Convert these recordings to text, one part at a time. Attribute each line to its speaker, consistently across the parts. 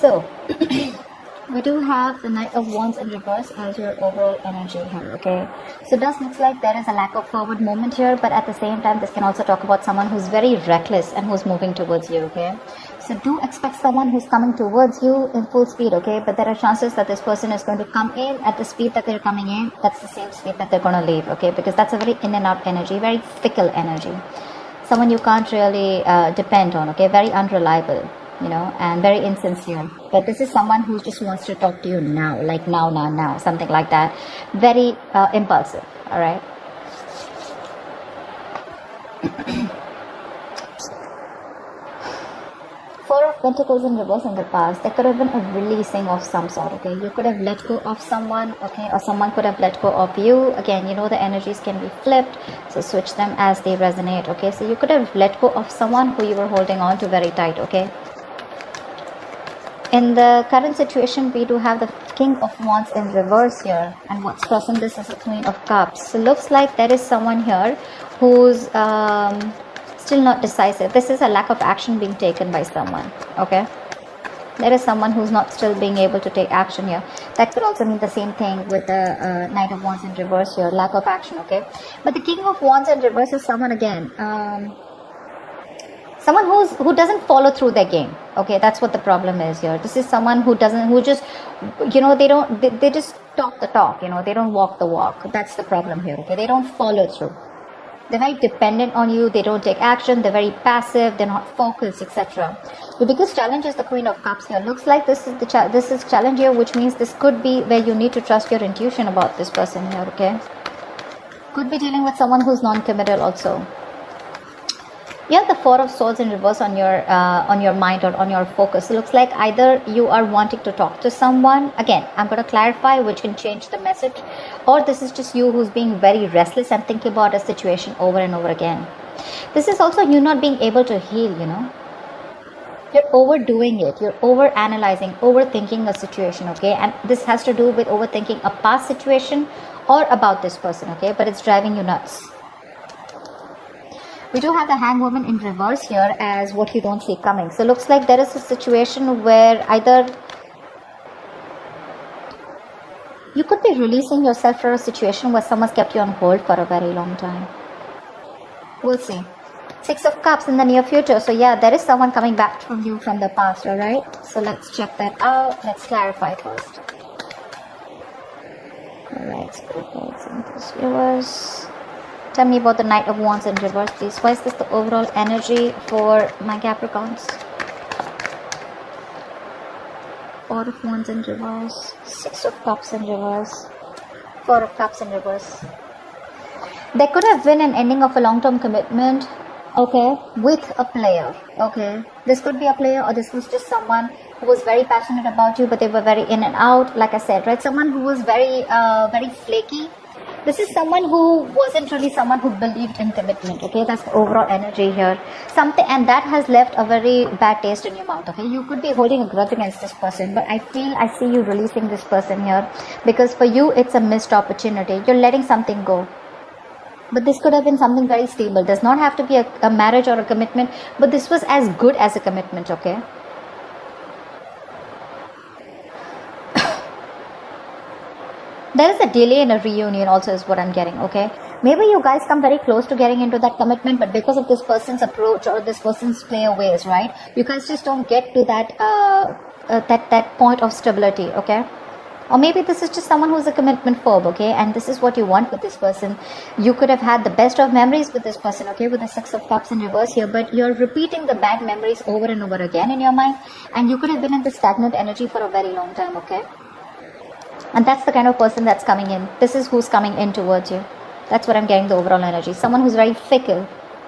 Speaker 1: So, we do have the Knight of Wands in reverse as your overall energy here, okay? So it does look like there is a lack of forward movement here, but at the same time, this can also talk about someone who's very reckless and who's moving towards you, okay? So do expect someone who's coming towards you in full speed, okay? But there are chances that this person is going to come in at the speed that they're coming in. That's the same speed that they're going to leave, okay? Because that's a very in and out energy, very fickle energy. Someone you can't really depend on, okay? Very unreliable, you know, and very insincere. But this is someone who just wants to talk to you now, like now, something like that. Very impulsive, all right? Four of Pentacles in reverse in the past. There could have been a releasing of some sort, okay? You could have let go of someone, okay? Or someone could have let go of you. Again, you know, the energies can be flipped, so switch them as they resonate, okay? So you could have let go of someone who you were holding on to very tight, okay? In the current situation, we do have the King of Wands in reverse here. And what's crossing this is a Queen of Cups. So looks like there is someone here who's still not decisive. This is a lack of action being taken by someone, okay? There is someone who's not still being able to take action here. That could also mean the same thing with the Knight of Wands in reverse here. Lack of action, okay? But the King of Wands in reverse is someone, again, someone who doesn't follow through their game, okay? That's what the problem is here. This is someone who just, you know, they just talk the talk, you know, they don't walk the walk. That's the problem here, okay? They don't follow through. They're very dependent on you. They don't take action. They're very passive. They're not focused, etc. The biggest challenge is the Queen of Cups here. Looks like this is challenge here, which means this could be where you need to trust your intuition about this person here, okay? Could be dealing with someone who's non-committal also. You have the Four of Swords in reverse on your mind or on your focus. It looks like either you are wanting to talk to someone. Again, I'm going to clarify, which can change the message. Or this is just you who's being very restless and thinking about a situation over and over again. This is also you not being able to heal, you know. You're overdoing it. You're over-analyzing, overthinking a situation, okay? And this has to do with overthinking a past situation or about this person, okay? But it's driving you nuts. We do have the Hanged Woman in reverse here as what you don't see coming. So looks like there is a situation where either you could be releasing yourself from a situation where someone's kept you on hold for a very long time. We'll see. Six of Cups in the near future. So yeah, there is someone coming back from you from the past, alright? So let's check that out. Let's clarify first. Alright, Scorpios and this viewers. Tell me about the Knight of Wands in reverse, please. Why is this the overall energy for my Capricorns? Four of Wands in reverse. Six of Cups in reverse. Four of Cups in reverse. There could have been an ending of a long-term commitment, okay, with a player, okay. This could be a player, or this was just someone who was very passionate about you, but they were very in and out, like I said, right? Someone who was very flaky. This is someone who wasn't really someone who believed in commitment, okay? That's the overall energy here. Something, and that has left a very bad taste in your mouth, okay? You could be holding a grudge against this person, but I see you releasing this person here, because for you, it's a missed opportunity. You're letting something go. But this could have been something very stable. Does not have to be a marriage or a commitment, but this was as good as a commitment, okay? There is a delay in a reunion also is what I'm getting, okay? Maybe you guys come very close to getting into that commitment, but because of this person's approach or this person's play ways, right? You guys just don't get to that that point of stability, okay? Or maybe this is just someone who's a commitment phobe, okay? And this is what you want with this person. You could have had the best of memories with this person, okay? With the Six of Cups in reverse here, but you're repeating the bad memories over and over again in your mind, and you could have been in the stagnant energy for a very long time, okay? And that's the kind of person that's coming in. This is who's coming in towards you. That's what I'm getting, the overall energy. Someone who's very fickle.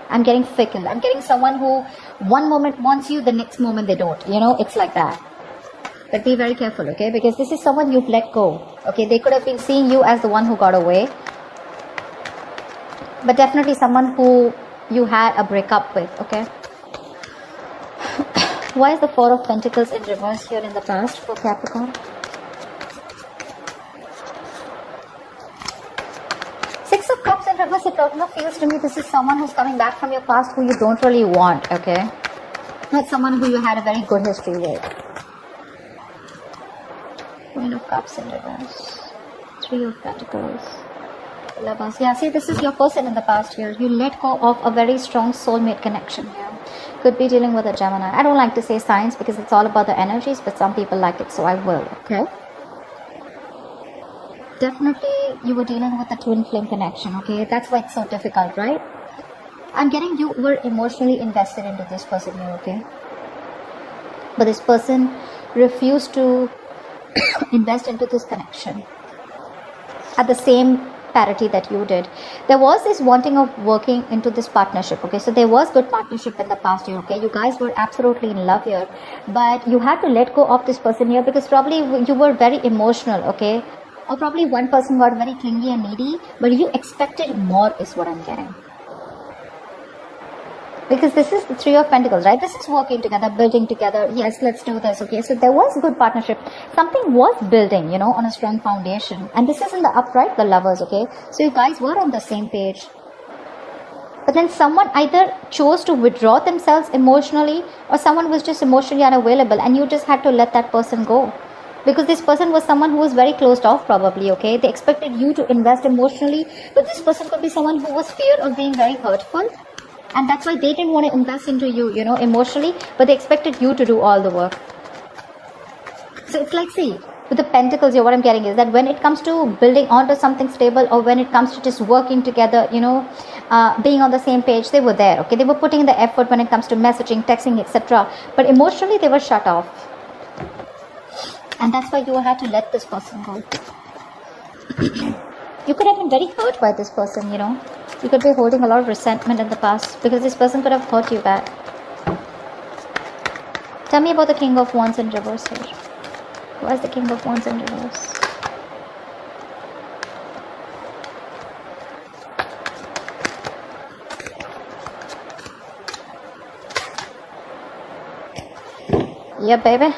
Speaker 1: I'm getting fickle. I'm getting someone who one moment wants you, the next moment they don't. You know, it's like that. But be very careful, okay? Because this is someone you've let go. Okay, they could have been seeing you as the one who got away. But definitely someone who you had a breakup with, okay? Why is the Four of Pentacles in reverse here in the past for Capricorn? Six of Cups in reverse, it totally feels to me this is someone who's coming back from your past who you don't really want, okay? Not someone who you had a very good history with. Queen of Cups in reverse. 3 of Pentacles. Lovers. Yeah, see, this is your person in the past here. You let go of a very strong soulmate connection here. Could be dealing with a Gemini. I don't like to say signs because it's all about the energies, but some people like it, so I will. Okay. Definitely, you were dealing with a twin flame connection. Okay, that's why it's so difficult, right? I'm getting you were emotionally invested into this person here. Okay, but this person refused to invest into this connection at the same parity that you did. There was this wanting of working into this partnership. Okay, so there was good partnership in the past year. Okay, you guys were absolutely in love here, but you had to let go of this person here because probably you were very emotional. Okay, or probably one person got very clingy and needy, but you expected more is what I'm getting. Because this is the 3 of Pentacles, right? This is working together, building together. Yes, let's do this. Okay, so there was good partnership. Something was building, you know, on a strong foundation. And this is in the upright, the Lovers. Okay, so you guys were on the same page. But then someone either chose to withdraw themselves emotionally, or someone was just emotionally unavailable, and you just had to let that person go. Because this person was someone who was very closed off, probably. Okay, they expected you to invest emotionally, but this person could be someone who was fear of being very hurtful. And that's why they didn't want to invest into you, you know, emotionally, but they expected you to do all the work. So it's like, see, with the Pentacles here, what I'm getting is that when it comes to building onto something stable, or when it comes to just working together, you know, being on the same page, they were there. Okay, they were putting in the effort when it comes to messaging, texting, etc. But emotionally, they were shut off. And that's why you had to let this person go. You could have been very hurt by this person, you know. You could be holding a lot of resentment in the past because this person could have hurt you back. Tell me about the King of Wands in reverse here. Why is the King of Wands in reverse? Yeah, baby.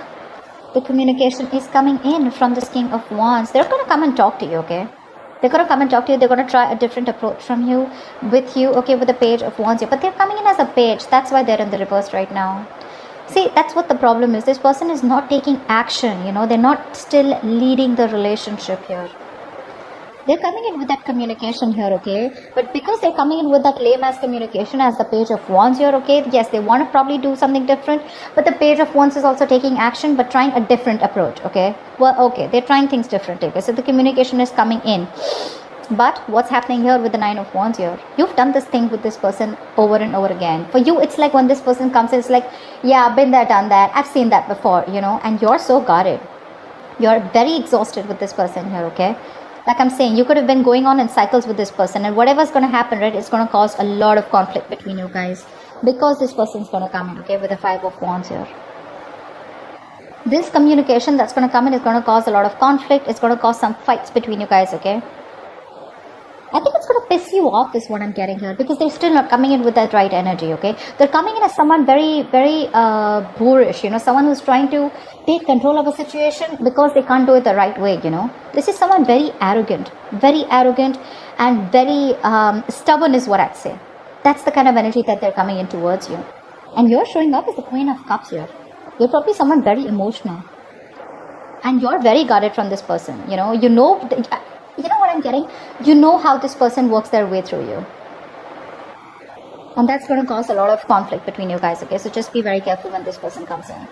Speaker 1: The communication is coming in from this King of Wands. They're going to come and talk to you, okay? They're going to come and talk to you. They're going to try a different approach from you, with you, okay, with the Page of Wands here. But they're coming in as a page. That's why they're in the reverse right now. See, that's what the problem is. This person is not taking action, you know. They're not still leading the relationship here. They're coming in with that communication here, okay? But because they're coming in with that lame ass communication as the Page of Wands here, okay? Yes, they want to probably do something different, but the Page of Wands is also taking action, but trying a different approach, okay? Well, okay, they're trying things differently, okay? So the communication is coming in. But what's happening here with the 9 of Wands here? You've done this thing with this person over and over again. For you, it's like when this person comes in, it's like, yeah, I've been there, done that. I've seen that before, you know? And you're so guarded. You're very exhausted with this person here, okay? Like I'm saying, you could have been going on in cycles with this person, and whatever's going to happen, right, it's going to cause a lot of conflict between you guys, because this person's going to come in, okay, with the 5 of Wands here. This communication that's going to come in is going to cause a lot of conflict. It's going to cause some fights between you guys, okay? I think it's going to piss you off is what I'm getting here, because they're still not coming in with that right energy, okay? They're coming in as someone very, very boorish, you know, someone who's trying to take control of a situation because they can't do it the right way, you know? This is someone very arrogant and very stubborn is what I'd say. That's the kind of energy that they're coming in towards you. And you're showing up as the Queen of Cups here. You're probably someone very emotional. And you're very guarded from this person, you know? You know what I'm getting? You know how this person works their way through you. And that's going to cause a lot of conflict between you guys, okay? So just be very careful when this person comes in.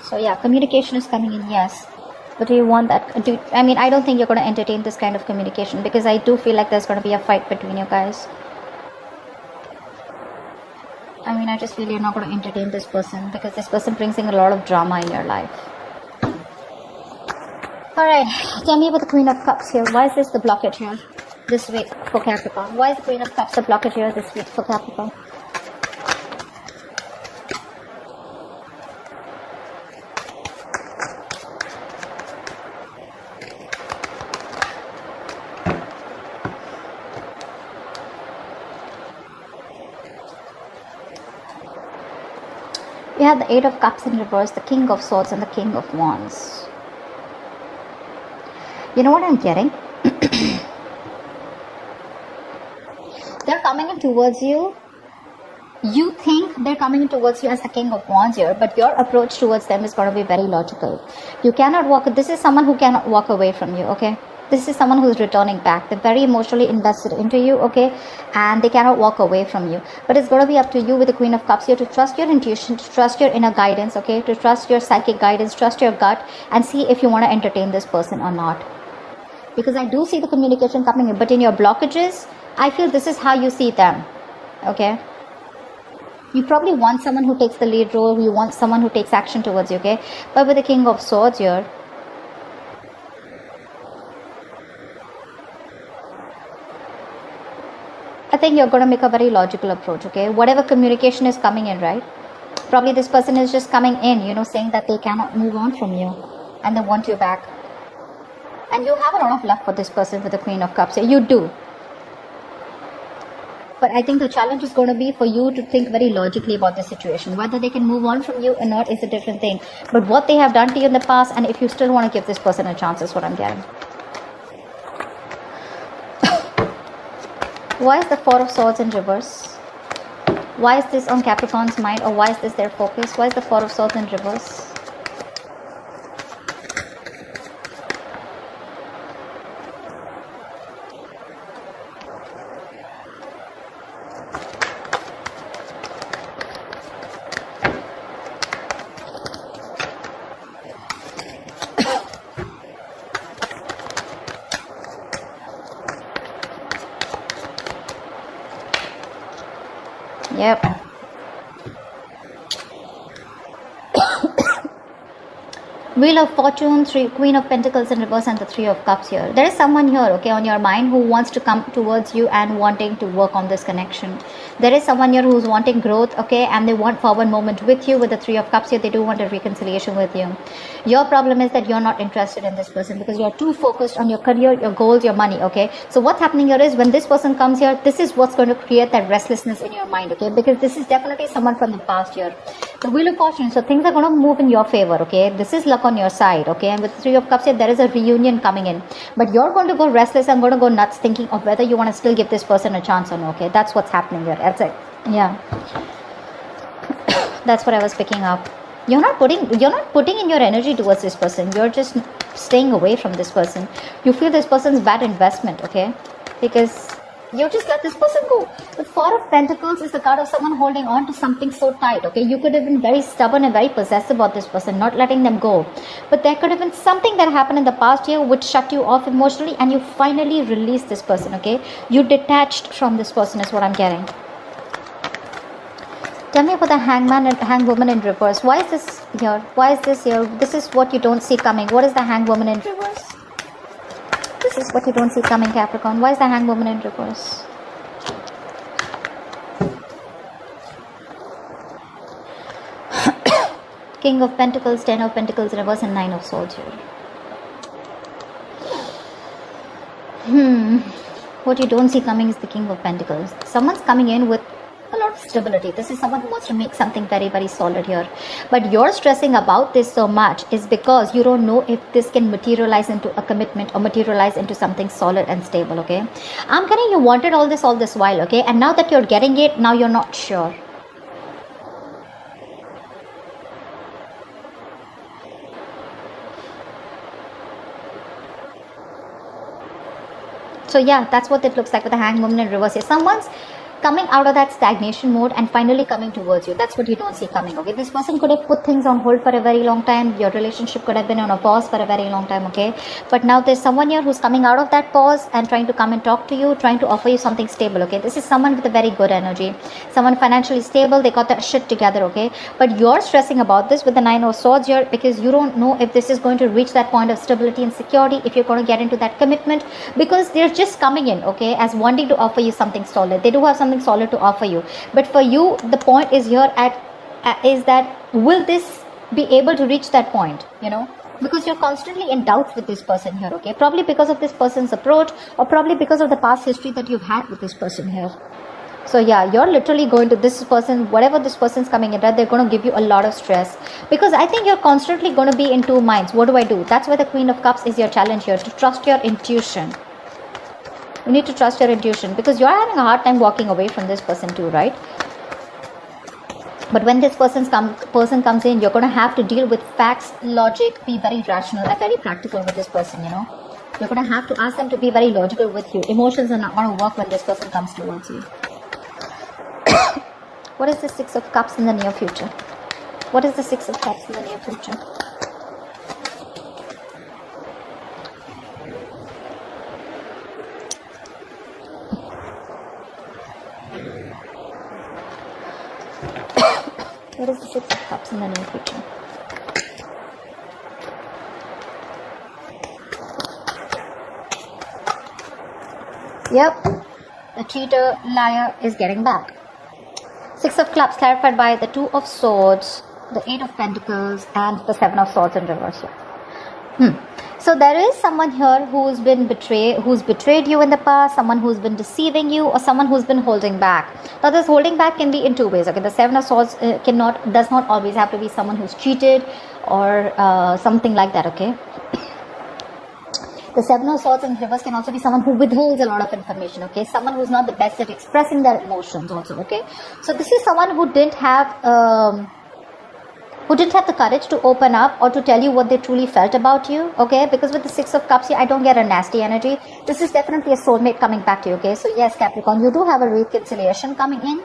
Speaker 1: So yeah, communication is coming in, yes. But do you want that? I mean, I don't think you're going to entertain this kind of communication, because I do feel like there's going to be a fight between you guys. I mean, I just feel you're not going to entertain this person, because this person brings in a lot of drama in your life. Alright, tell me about the Queen of Cups here. Why is this the blockage here this week for Capricorn? Why is the Queen of Cups the blockage here this week for Capricorn? We have the 8 of Cups in reverse, the King of Swords, and the King of Wands. You know what I'm getting? They're coming in towards you You think they're coming towards you as the King of Wands here, but your approach towards them is going to be very logical. You cannot walk. This is someone who cannot walk away from you, okay? This is someone who's returning back. They're very emotionally invested into you, okay? And they cannot walk away from you. But it's going to be up to you with the Queen of Cups here to trust your intuition, to trust your inner guidance, okay? To trust your psychic guidance, trust your gut, and see if you want to entertain this person or not. Because I do see the communication coming in, but in your blockages, I feel this is how you see them, okay? You probably want someone who takes the lead role, you want someone who takes action towards you, okay? But with the King of Swords here, I think you're going to make a very logical approach, okay? Whatever communication is coming in, right? Probably this person is just coming in, you know, saying that they cannot move on from you and they want you back. And you have a lot of love for this person with the Queen of Cups. You do. But I think the challenge is going to be for you to think very logically about the situation. Whether they can move on from you or not is a different thing. But what they have done to you in the past, and if you still want to give this person a chance, is what I'm getting. Why is the Four of Swords in reverse? Why is this on Capricorn's mind, or why is this their focus? Why is the Four of Swords in reverse? Yep. Wheel of Fortune, Queen of Pentacles in reverse, and the Three of Cups here. There is someone here, okay, on your mind who wants to come towards you and wanting to work on this connection. There is someone here who's wanting growth, okay, and they want forward movement with you with the Three of Cups here. They do want a reconciliation with you. Your problem is that you're not interested in this person because you're too focused on your career, your goals, your money, okay? So what's happening here is when this person comes here, this is what's going to create that restlessness in your mind, okay? Because this is definitely someone from the past here. The Wheel of Fortune, so things are going to move in your favor, okay? This is luck on your side, okay? And with the Three of Cups here, there is a reunion coming in. But you're going to go restless and going to go nuts thinking of whether you want to still give this person a chance or not, okay? That's what's happening here. That's it. Yeah. That's what I was picking up. You're not putting in your energy towards this person. You're just staying away from this person. You feel this person's bad investment, okay? Because you just let this person go. The Four of Pentacles is the card of someone holding on to something so tight, okay? You could have been very stubborn and very possessive about this person, not letting them go. But there could have been something that happened in the past year which shut you off emotionally, and you finally released this person, okay? You detached from this person is what I'm getting. Tell me about the Hangman and Hangwoman in reverse. Why is this here? Why is this here? This is what you don't see coming. What is the Hangwoman in reverse? This is what you don't see coming, Capricorn. Why is the Hangwoman in reverse? King of Pentacles, Ten of Pentacles in reverse, and Nine of Swords here. What you don't see coming is the King of Pentacles. Someone's coming in with a lot of stability. This is someone who wants to make something very, very solid here. But you're stressing about this so much is because you don't know if this can materialize into a commitment or materialize into something solid and stable, okay? I'm getting you wanted all this while, okay? And now that you're getting it, now you're not sure. So yeah, that's what it looks like with the Hangwoman in reverse here. Someone's coming out of that stagnation mode and finally coming towards you. That's what you don't see coming, okay? This person could have put things on hold for a very long time. Your relationship could have been on a pause for a very long time, okay? But now there's someone here who's coming out of that pause and trying to come and talk to you, trying to offer you something stable, okay? This is someone with a very good energy. Someone financially stable. They got that shit together, okay? But you're stressing about this with the Nine of Swords here because you don't know if this is going to reach that point of stability and security, if you're going to get into that commitment, because they're just coming in, okay, as wanting to offer you something solid. They do have something solid to offer you, but for you the point is here is that will this be able to reach that point, you know, because you're constantly in doubts with this person here, okay? Probably because of this person's approach, or probably because of the past history that you've had with this person here. So yeah, you're literally going to this person, whatever this person's coming in, right? They're going to give you a lot of stress because I think you're constantly going to be in two minds. What do I do? That's why the Queen of Cups is your challenge here, to trust your intuition. You need to trust your intuition because you're having a hard time walking away from this person too, right? But when this person comes in, you're going to have to deal with facts, logic, be very rational and very practical with this person, you know. You're going to have to ask them to be very logical with you. Emotions are not going to work when this person comes towards you. What is the Six of Cups in the near future? What is the Six of Cups in the near future? What is the Six of Cups in the near future? Yep, the cheater, liar is getting back. Six of Clubs clarified by the Two of Swords, the Eight of Pentacles, and the Seven of Swords in reverse. So there is someone here who's betrayed you in the past, someone who's been deceiving you, or someone who's been holding back. Now this holding back can be in two ways. Okay, the Seven of Swords does not always have to be someone who's cheated or something like that. Okay. The Seven of Swords in reverse can also be someone who withholds a lot of information. Okay, someone who's not the best at expressing their emotions also. Okay, so this is someone who didn't have the courage to open up or to tell you what they truly felt about you. Okay, because with the Six of Cups here, I don't get a nasty energy. This is definitely a soulmate coming back to you. Okay, so yes, Capricorn, you do have a reconciliation coming in.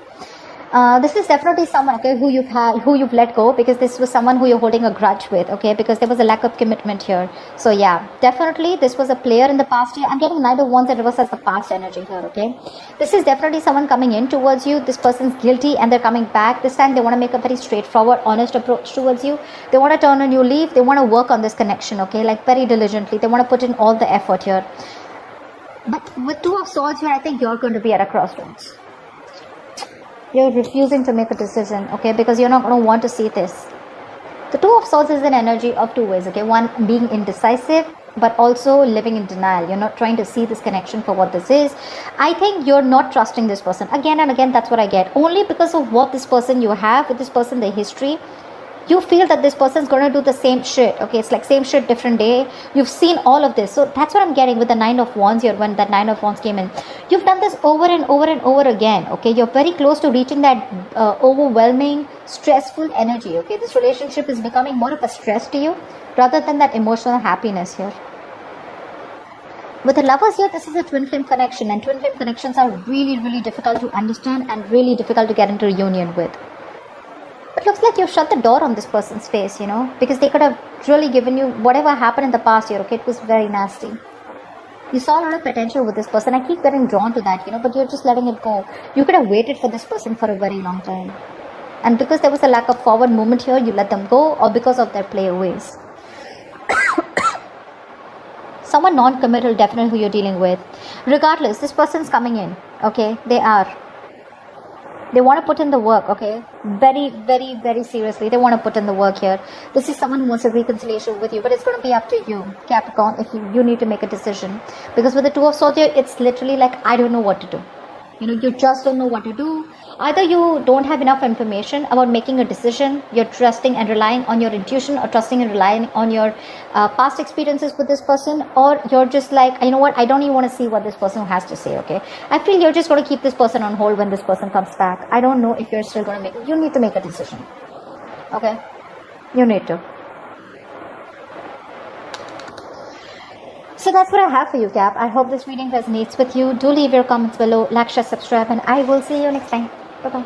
Speaker 1: This is definitely someone, okay, who you've let go, because this was someone who you're holding a grudge with, okay, because there was a lack of commitment here. So yeah, definitely this was a player in the past year. I'm getting Knight of Wands and reverse as the past energy here, okay. This is definitely someone coming in towards you. This person's guilty and they're coming back. This time they want to make a very straightforward, honest approach towards you. They want to turn a new leaf. They want to work on this connection, okay, like very diligently. They want to put in all the effort here. But with Two of Swords here, I think you're going to be at a crossroads. You're refusing to make a decision, okay, because you're not going to want to see this. The Two of Swords is an energy of two ways, okay. One, being indecisive, but also living in denial. You're not trying to see this connection for what this is. I think you're not trusting this person. Again and again, that's what I get. Only because of what this person you have with this person, the history, you feel that this person's going to do the same shit. Okay, it's like same shit, different day. You've seen all of this. So that's what I'm getting with the Nine of Wands here when that Nine of Wands came in. You've done this over and over and over again. Okay, you're very close to reaching that overwhelming, stressful energy. Okay, this relationship is becoming more of a stress to you rather than that emotional happiness here. With the Lovers here, this is a twin flame connection, and twin flame connections are really, really difficult to understand and really difficult to get into union with. It looks like you've shut the door on this person's face, you know, because they could have really given you whatever happened in the past year, okay, it was very nasty. You saw a lot of potential with this person. I keep getting drawn to that, you know, but you're just letting it go. You could have waited for this person for a very long time. And because there was a lack of forward movement here, you let them go, or because of their playaways. Someone non-committal, definitely who you're dealing with. Regardless, this person's coming in, okay, They want to put in the work, okay? Very, very, very seriously. They want to put in the work here. This is someone who wants a reconciliation with you, but it's going to be up to you, Capricorn, if you need to make a decision. Because with the Two of Swords here, it's literally like, I don't know what to do. You know, you just don't know what to do. Either you don't have enough information about making a decision, you're trusting and relying on your intuition, or trusting and relying on your past experiences with this person, or you're just like, you know what, I don't even want to see what this person has to say, okay? I feel you're just going to keep this person on hold when this person comes back. I don't know if you're still going to you need to make a decision, okay? You need to. So that's what I have for you, Cap. I hope this reading resonates with you. Do leave your comments below, like, share, subscribe, and I will see you next time. Bye-bye.